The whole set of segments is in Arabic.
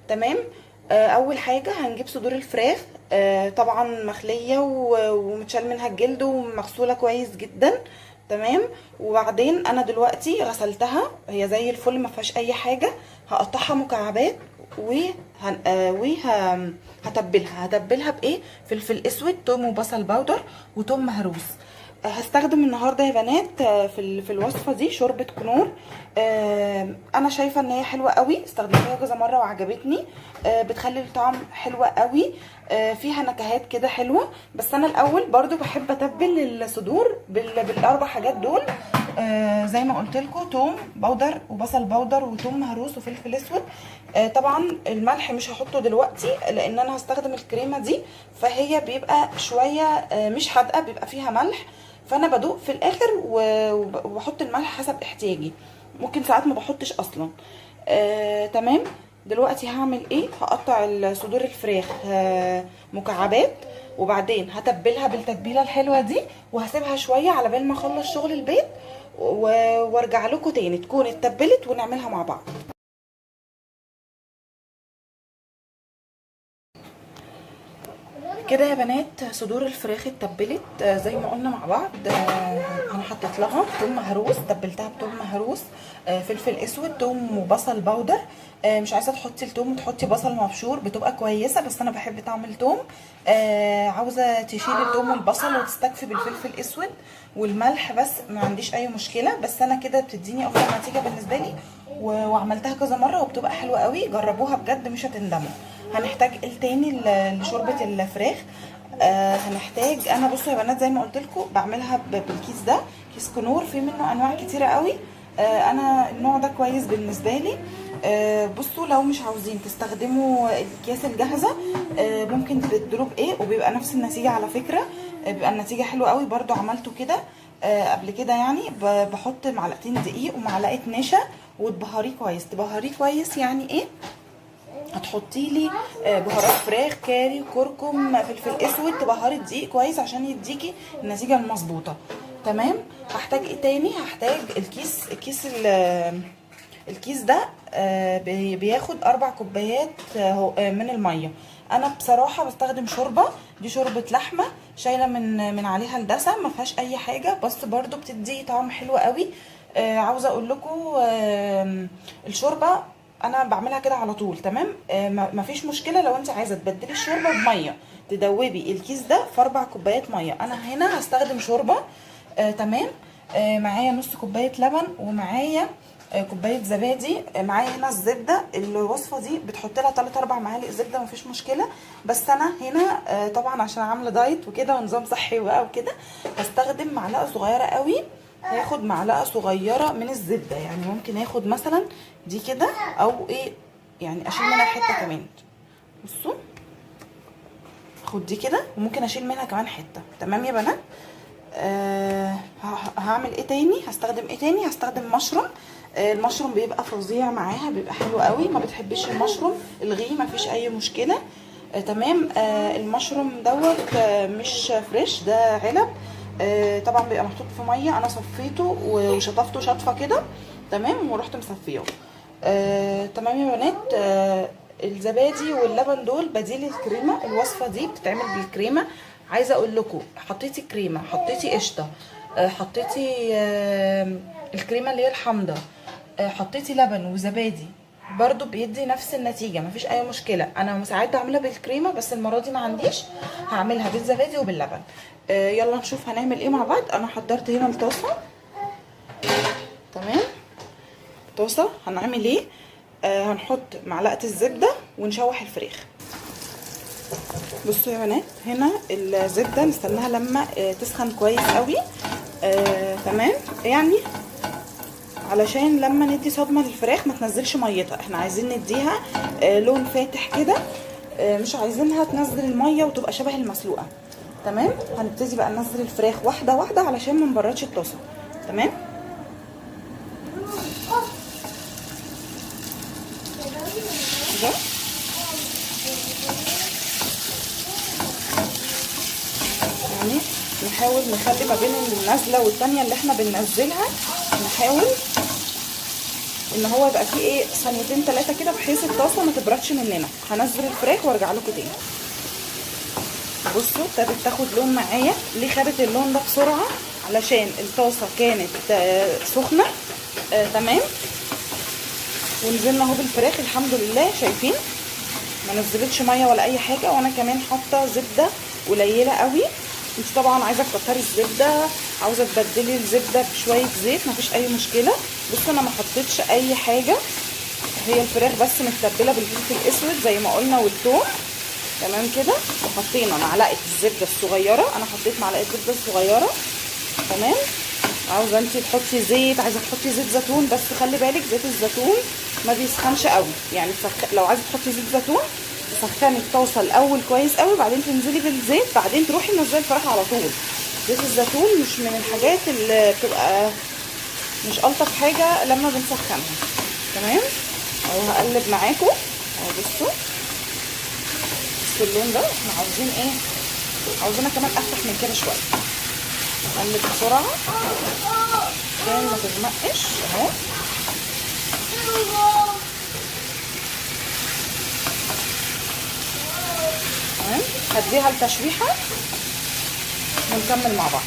تمام. اول حاجه هنجيب صدور الفراخ، طبعا مخليه ومتشال منها الجلد ومغسوله كويس جدا. تمام. وبعدين انا دلوقتي غسلتها، هي زي الفل ما فيهاش اي حاجه. هقطعها مكعبات هتبلها بايه؟ فلفل اسود، توم وبصل باودر وتوم مهروس. هستخدم النهارده يا بنات في الوصفه دي شوربه كنور. انا شايفه ان هي حلوه قوي، استخدمتها كذا مره وعجبتني. بتخلي الطعم حلو قوي، فيها نكهات كده حلوه. بس انا الاول برضو بحب اتبل الصدور بالاربع حاجات دول. زي ما قلت لكم، توم باودر وبصل باودر وتوم مهروس وفلفل اسود. طبعا الملح مش هحطه دلوقتي لان انا هستخدم الكريمه دي، فهي بيبقى شويه مش حادقه، بيبقى فيها ملح. فانا بدوق في الاخر وبحط الملح حسب احتياجي، ممكن ساعات ما بحطش اصلا. تمام. دلوقتي هعمل ايه؟ هقطع صدور الفراخ مكعبات، وبعدين هتبلها بالتتبيله الحلوه دي، وهسيبها شويه على بال ما اخلص شغل البيت وارجع لكم تاني تكون اتبلت ونعملها مع بعض. كده يا بنات صدور الفراخ اتبلت زي ما قلنا مع بعض. انا حطيت لها توم مهروس، تبلتها بتوم مهروس، فلفل اسود، توم وبصل باودر. مش عايزه تحطي التوم وتحطي بصل مبشور بتبقى كويسه، بس انا بحب طعم التوم. عاوزه تشيلي التوم والبصل وتستكفي بالفلفل الاسود والملح بس، ما عنديش اي مشكله. بس انا كده بتديني افضل نتيجه بالنسبه لي، وعملتها كذا مره وبتبقى حلوه قوي. جربوها بجد مش هتندموا. هنحتاج ايه تاني لشوربه الفراخ؟ هنحتاج، انا بصوا يا بنات زي ما قلت لكم بعملها بالكيس ده، كيس كنور، في منه انواع كتيره قوي. انا النوع ده كويس بالنسبه لي. بصوا لو مش عاوزين تستخدموا الاكياس الجاهزه، ممكن تبدلوا بايه وبيبقى نفس النتيجه على فكره. بيبقى النتيجه حلوه قوي، برضو عملته كده قبل كده يعني. بحط معلقتين دقيق ومعلقه نشا وتبهريه كويس. تبهريه كويس يعني ايه؟ هتحطي لي بهارات فراخ، كاري، كركم، فلفل اسود، تبهري الدقيق كويس عشان يديكي النتيجه المظبوطه. تمام. هحتاج ايه تاني؟ هحتاج الكيس ده بياخد 4 كوبايات من الميه. انا بصراحه بستخدم شوربه، دي شوربه لحمه شايله من عليها الدسم، ما فيهاش اي حاجه، بس برضو بتدي طعم حلو قوي. عاوزه اقول لكم الشوربه انا بعملها كده على طول. تمام. مفيش مشكله لو انت عايزه تبدلي الشوربه بميه، تدوبي الكيس ده في 4 كوبايات ميه. انا هنا هستخدم شوربه. تمام. معايا نص كوبايه لبن، ومعايا كوبايه زبادي. معايا هنا الزبده. الوصفه دي بتحط لها 3 4 معالق زبده، مفيش مشكله. بس انا هنا طبعا عشان عامله دايت وكده ونظام صحي بقى وكده، هستخدم معلقه صغيره قوي. هاخد معلقه صغيره من الزبده، يعني ممكن اخد مثلا دي كده، او ايه يعني اشيل منها حته كمان. بصوا، اخد دي كده وممكن اشيل منها كمان حته. تمام يا بنات. هعمل ايه تاني؟ هستخدم ايه تاني؟ هستخدم مشروم. المشروم بيبقى فظيع معاها، بيبقى حلو قوي. ما بتحبيش المشروم الغيه مفيش اي مشكله. تمام. المشروم دوت مش فريش، ده علب. طبعا بيبقى محطوط في ميه، انا صفيته وشطفته شطفه كده. تمام. ورحت مصفيه. تمام يا بنات. الزبادي واللبن دول بديل الكريمه. الوصفه دي بتتعمل بالكريمه. عايزه اقول لكم، حطيتي كريمه، حطيتي قشطه، حطيتي الكريمه اللي هي الحامضه، حطيتي لبن وزبادي، برضو بيدي نفس النتيجه، مفيش اي مشكله. انا ساعات بعملها بالكريمه، بس المره دي ما عنديش، هعملها بالزبادي وباللبن. يلا نشوف هنعمل ايه مع بعض. انا حضرت هنا الطاسه. تمام. طاسه هنعمل ايه؟ هنحط معلقه الزبده ونشوح الفراخ. بصوا يا بنات، هنا الزبده نستناها لما تسخن كويس قوي. تمام. يعني علشان لما ندي صدمه للفراخ ما تنزلش ميتها، احنا عايزين نديها لون فاتح كده، مش عايزينها تنزل الميه وتبقى شبه المسلوقه. تمام. هنبتدي بقى ننزل الفراخ واحده واحده علشان ما نبردش الطاسه. تمام. كده يعني نحاول نخلي ما بين النازله والتانيه اللي احنا بننزلها، نحاول ان هو يبقى فيه ايه ثانيتين 3 كده، بحيث الطاسه ما تبردش مننا. هنزل الفراخ وارجع لكم تاني. بصوا ابتدت تاخد لون معايا. ليه خدت اللون ده بسرعه؟ علشان الطاسه كانت سخنه. تمام. ونزلنا اهو بالفراخ الحمد لله. شايفين ما نزلتش ميه ولا اي حاجه. وانا كمان حاطه زبده قليله قوي. انت طبعا عايزه تكتري الزبده، عاوزه تبدلي الزبده بشويه زيت، مفيش اي مشكله. بصوا انا ما حطيتش اي حاجه، هي الفراخ بس متبله بالفلفل الاسود زي ما قلنا والثوم. تمام كده. وحطينا معلقه الزبده الصغيره، انا حطيت معلقه زبده صغيره. تمام. عاوزه انت تحطي زيت، عايزه تحطي زيت زيتون، بس خلي بالك زيت الزيتون ما بيسخنش قوي. يعني لو عايزه تحطي زيت زيتون تسخني الطاسه الاول كويس قوي، بعدين تنزلي بالزيت، بعدين تروحي منزلي الفراخ على طول. زيت الزيتون مش من الحاجات اللي بتبقى مش الطف حاجه لما بنسخنها. تمام. اهو هقلب معاكم اهو. بصوا اللون ده احنا عاوزين ايه؟ عاوزينها كمان افتح من كده شويه. نقلب بسرعه عشان ما تغمقش اهو. تمام. هديها التشويحه ونكمل مع بعض.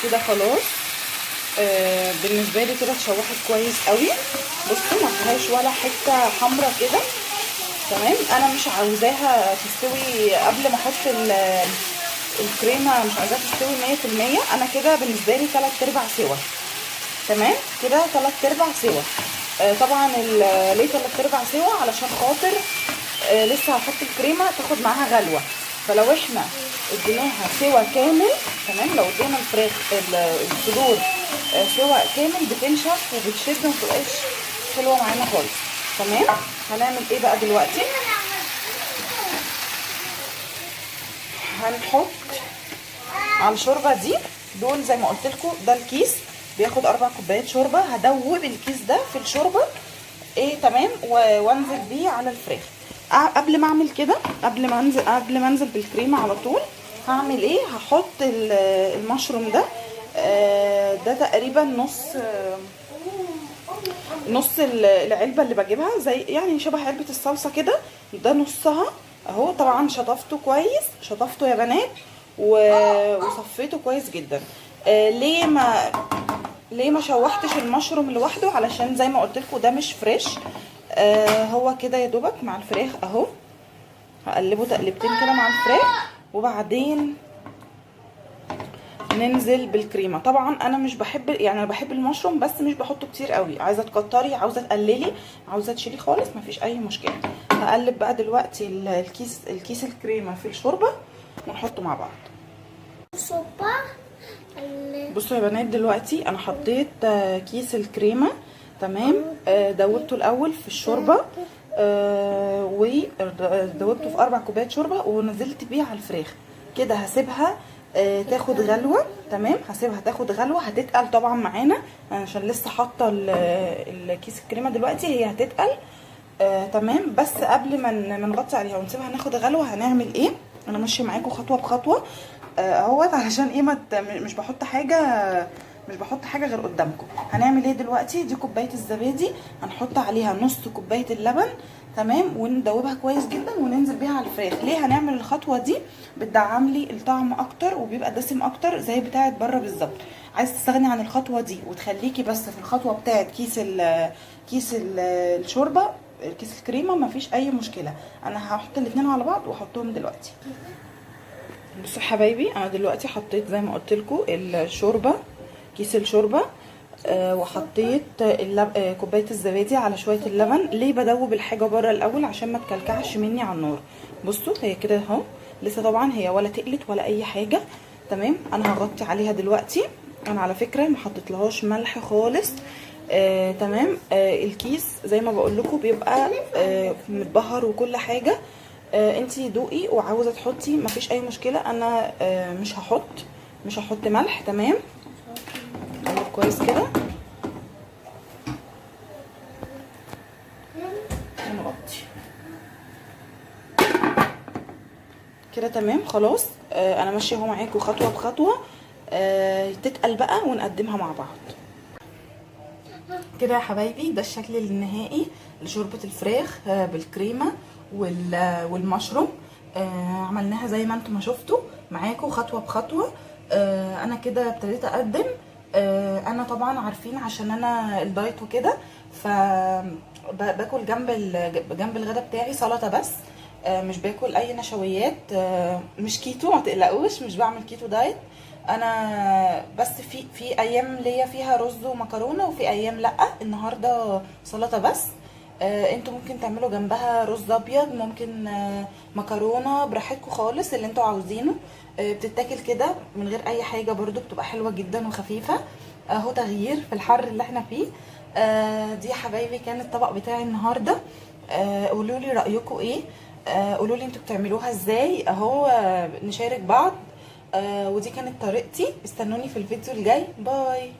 كده خلاص. بالنسبه لي كده اتشوحت كويس قوي. بصوا ما فيهاش ولا حته حمراء كده. تمام. انا مش عاوزاها تستوي قبل ما احط الكريمه، مش عايزاها تستوي 100%. انا كده بالنسبه لي 3/4 سوا. تمام كده 3/4 سوا. طبعا ليه 3/4 سوا؟ علشان خاطر لسه هحط الكريمه تاخد معاها غلوه. فلو احنا اديناها سوا كامل، تمام، لو ادينا الفراخ الصدور سوا كامل بتنشف وبتشد وما بتبقاش حلوه معانا خالص. تمام. هنعمل ايه بقى دلوقتي؟ هنحط على الشوربه دي دول زي ما قلت لكم، ده الكيس بياخد 4 كوبايات شوربه. هدوب الكيس ده في الشوربه ايه. تمام. وانزل بيه على الفراخ. قبل ما اعمل كده، قبل ما انزل بالكريمه على طول، هعمل ايه؟ هحط المشروم ده. ده تقريبا نص العلبه اللي بجيبها، زي يعني شبه علبه الصلصه كده. ده نصها اهو. طبعا شطفته كويس، شطفته يا بنات وصفيته كويس جدا. ليه ما شوحتش المشروم لوحده؟ علشان زي ما قلت لكم ده مش فريش. هو كده يا دوبك مع الفراخ اهو. هقلبه تقلبتين كده مع الفراخ وبعدين ننزل بالكريمه. طبعا انا مش بحب، يعني انا بحب المشروم بس مش بحطه كتير قوي. عايزه تكتري، عاوزه تقللي، عاوزه تشيلي خالص، مفيش اي مشكله. هقلب بقى دلوقتي الكيس الكريمه في الشوربه ونحطه مع بعض. بصوا يا بنات دلوقتي انا حطيت كيس الكريمه. تمام. دوبته الاول في الشوربه، ودوبته في 4 كوبايات شوربه ونزلت بيه على الفراخ. كده هسيبها تاخد غلوه. تمام. هسيبها تاخد غلوه. هتتقل طبعا معانا عشان لسه حاطه الكيس الكريمه دلوقتي، هي هتتقل. تمام. بس قبل ما نغطي عليها ونسيبها ناخد غلوه هنعمل ايه؟ انا ماشيه معاكم خطوه بخطوه اهوت، علشان ايه مش بحط حاجه غير قدامكم. هنعمل ايه دلوقتي؟ دي كوبايه الزبادي، هنحط عليها نص كوبايه اللبن. تمام. وندوبها كويس جدا وننزل بيها على الفراخ. ليه هنعمل الخطوه دي؟ بتدعم لي الطعم اكتر وبيبقى دسم اكتر زي بتاعه بره بالظبط. عايز تستغني عن الخطوه دي وتخليكي بس في الخطوه بتاعه كيس الشوربه، كيس الكريمه، مفيش اي مشكله. انا هحط الاثنين على بعض واحطهم دلوقتي. بصوا حبايبي انا دلوقتي حطيت زي ما قلت لكم الشوربه، كيس الشوربه، وحطيت كوبايه الزبادي على شويه اللبن. ليه بدوب الحاجه بره الاول؟ عشان ما تكلكعش مني على النار. بصوا هي كده اهو، لسه طبعا هي ولا تقلت ولا اي حاجه. تمام. انا هغطي عليها دلوقتي. انا على فكره ما حطيتلهاش ملح خالص. تمام. الكيس زي ما بقول لكم بيبقى متبهر وكل حاجه. انتي دوقي وعاوزه تحطي مفيش اي مشكله. انا مش هحط ملح. تمام. نقلب كويس كده ونغطي كده. تمام خلاص. انا ماشيه اهو معاكم خطوه بخطوه. تتقل بقى ونقدمها مع بعض. كده يا حبايبي ده الشكل النهائي لشوربة الفراخ بالكريمة والمشروم. عملناها زي ما انتم ما شفتوا معاكم خطوة بخطوة. انا كده ابتديت اقدم. انا طبعا عارفين عشان انا الدايت وكده، ف باكل جنب الغدا بتاعي سلطة بس. مش باكل اي نشويات. مش كيتو، ما تقلقوش، مش بعمل كيتو دايت. انا بس في ايام ليا فيها رز ومكرونه، وفي ايام لا. النهارده سلطه بس. انتوا ممكن تعملوا جنبها رز ابيض، ممكن مكرونه، براحتكم خالص اللي انتوا عاوزينه. بتتاكل كده من غير اي حاجه برضو، بتبقى حلوه جدا وخفيفه. اهو تغيير في الحر اللي احنا فيه. دي يا حبايبي كان الطبق بتاعي النهارده. قولوا لي رايكم ايه. قولوا لي انتوا بتعملوها ازاي اهو. نشارك بعض. ودي كانت طريقتي. استنوني في الفيديو الجاي. باي.